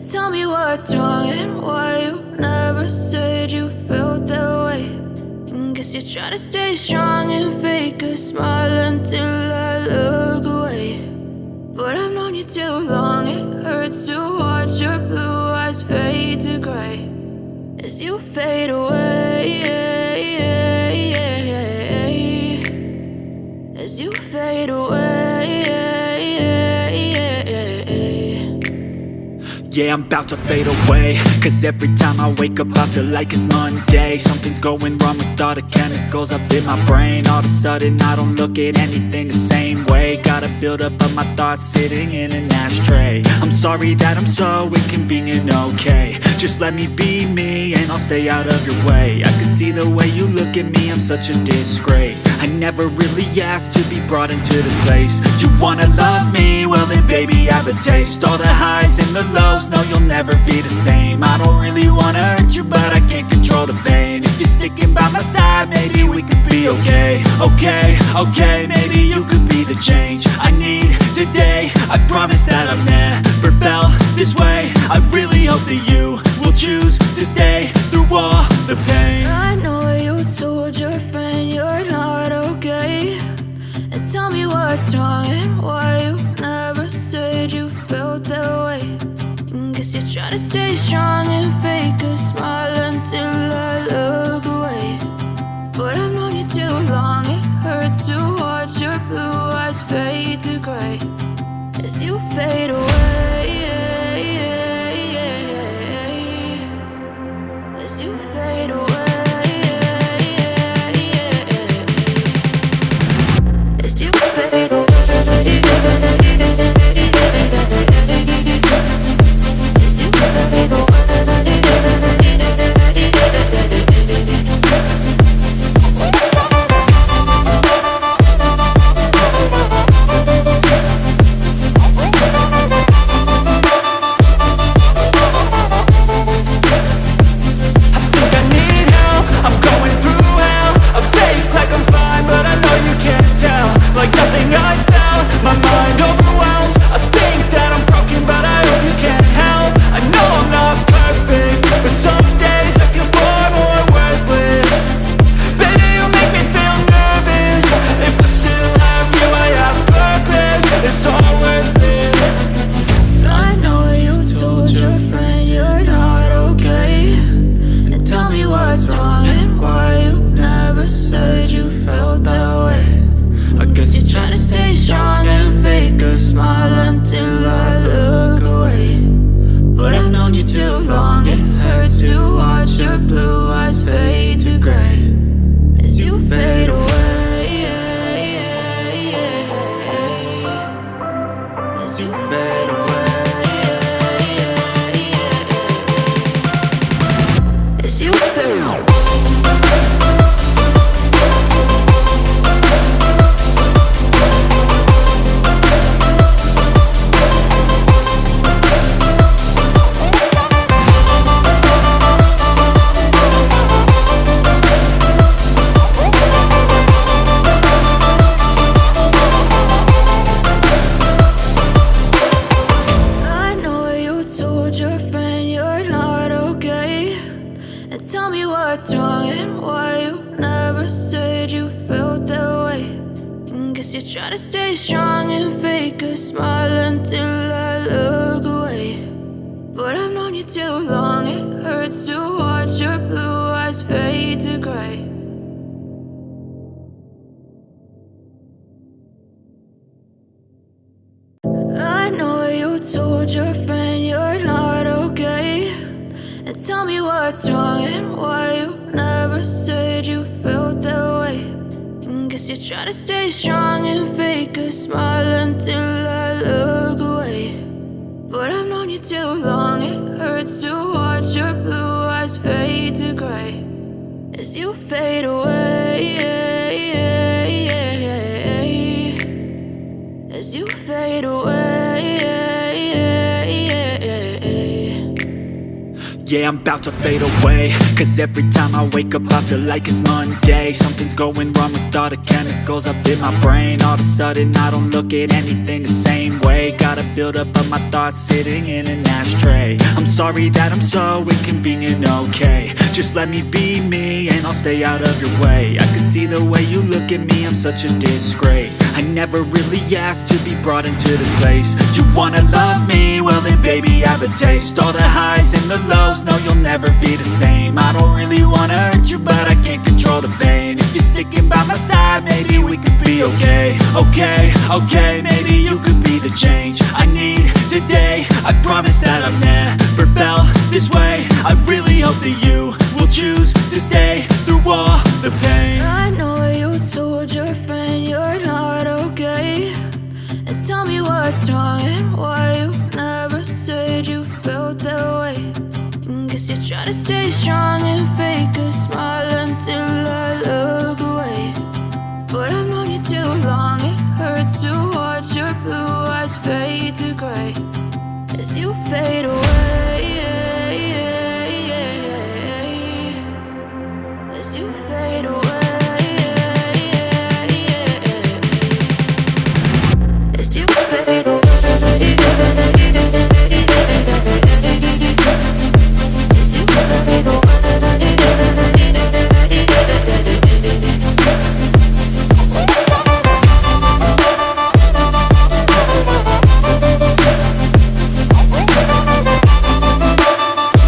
Tell me what's wrong and why you never said you felt that way. And guess you're trying to stay strong and fake a smile until I look away. But I've known you too long, it hurts to watch your blue eyes fade to gray as you fade away, as you fade away. Yeah, I'm about to fade away, cause every time I wake up I feel like it's Monday. Something's going wrong with all the chemicals up in my brain. All of a sudden I don't look at anything the same way. Got a build up of my thoughts sitting in an ashtray. I'm sorry that I'm so inconvenient, okay. Just let me be me and I'll stay out of your way. I can see the way you look at me, I'm such a disgrace. I never really asked to be brought into this place. You wanna love me? Well then baby I have a taste. All the highs and the lows, no, you'll never be the same. I don't really wanna hurt you, but I can't control the pain. If you're sticking by my side, maybe we could be okay. Okay, maybe you could be the change I need today. I promise that I've never felt this way. I really hope that you will choose to stay through all the pain. I know you told your friend you're not okay. And tell me what's wrong and why you never said you felt that way. Guess you're trying to stay strong and fake a smile until I look away. But I've known you too long, it hurts to watch your blue eyes fade to gray as you fade away, as you fade away, as you fade away. I know you told your friend you're not okay. And tell me what's wrong and why you never said you felt that way. And guess you're trying to stay strong and fake a smile until I look away. But I've known you too long, it hurts to watch your blue eyes fade to gray as you fade away, as you fade away. Yeah, I'm about to fade away, cause every time I wake up I feel like it's Monday. Something's going wrong with all the chemicals up in my brain. All of a sudden I don't look at anything the same way. Got a buildup of my thoughts sitting in an ashtray. I'm sorry that I'm so inconvenient, okay. Just let me be me and I'll stay out of your way. I can see the way you look at me, I'm such a disgrace. I never really asked to be brought into this place. You wanna love me? Well then baby I have a taste. All the highs and the lows, no you'll never be the same. I don't really wanna hurt you but I can't control the pain. If you're sticking by my side maybe we could be okay. Okay, maybe you could be the change I need today. I promise that I've never felt this way. I really hope that you will choose to stay through all the pain. I know you told your friend you're not okay, and tell me what's wrong and why you never said you felt that way. Guess you're trying to stay strong and fake a smile until I look away. But I've known you too long, it hurts to watch your blue eyes fade to gray as you fade away. As you fade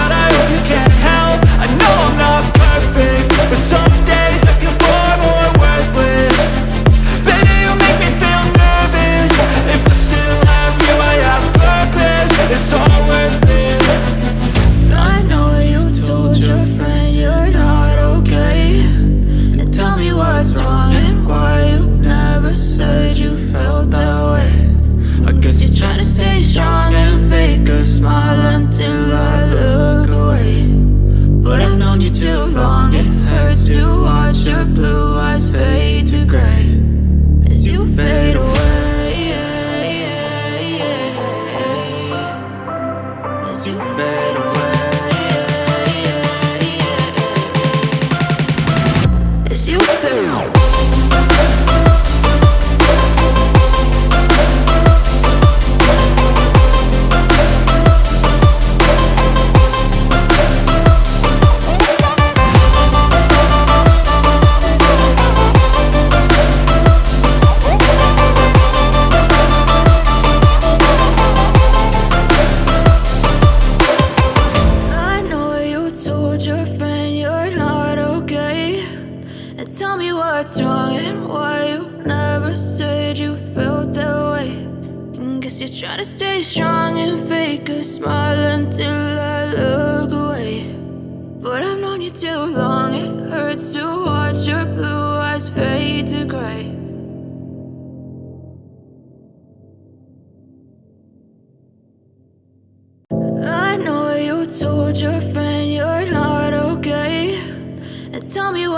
away.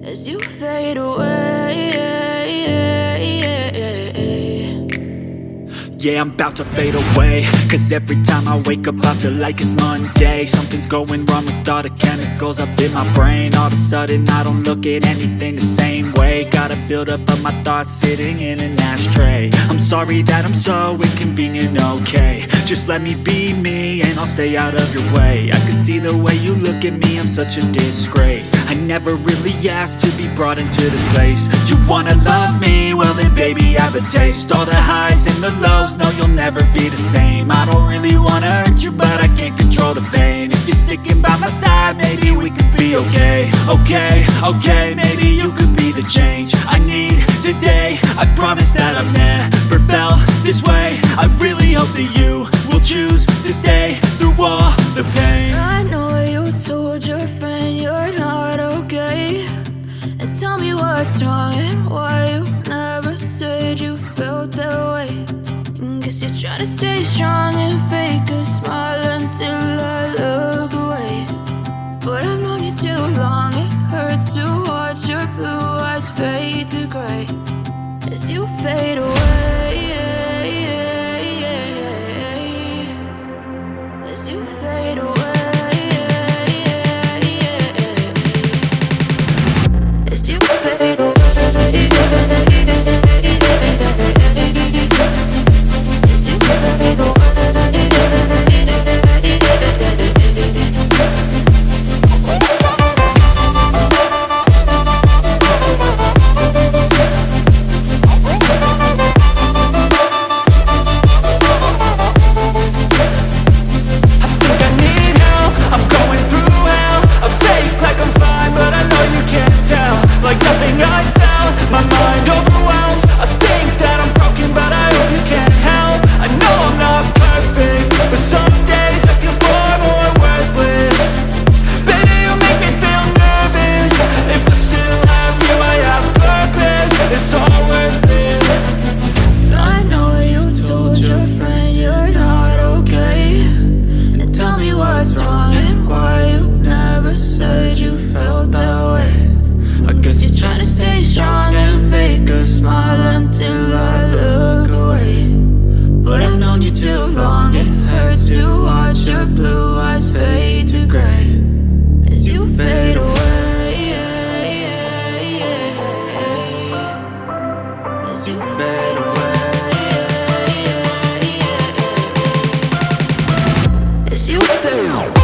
As you fade away. Yeah, I'm about to fade away, cause every time I wake up I feel like it's Monday. Something's going wrong with all the chemicals up in my brain. All of a sudden I don't look at anything the same way. Got a buildup of my thoughts sitting in an ashtray. I'm sorry that I'm so inconvenient, okay. Just let me be me and I'll stay out of your way. I can see the way you look at me, I'm such a disgrace. I never really asked to be brought into this place. You wanna love me? Well then baby I have a taste. All the highs and the lows, no you'll never be the same. I don't really wanna hurt you but I can't control the pain. If you're sticking by my side maybe we could be okay. Okay, maybe you could be the change I need today. I promise that I've never felt this way. I really hope that you will choose to stay through all the pain. I know you told your friend you're not okay, and tell me what's wrong and why you never said you felt that way. Guess you're trying to stay strong and fake a smile until I look away. But I've known you too long, it hurts to watch your blue eyes fade to gray as you fade away. As you fade away. As you fade away. Like nothing I felt, my mind overwhelmed. I think that I'm broken, but I hope you can't help. I know I'm not perfect, but some days I feel far more worthless. Baby, you make me feel nervous. If I still have you, I have purpose. It's all worth it. I know you told your friend you're not okay, and tell me what's wrong and why you never said you felt that way. I guess you're trying to stay strong and fake a smile until I look away. But I've known you too long, it hurts to watch your blue eyes fade to gray as you fade away. As you fade away. As you fade away.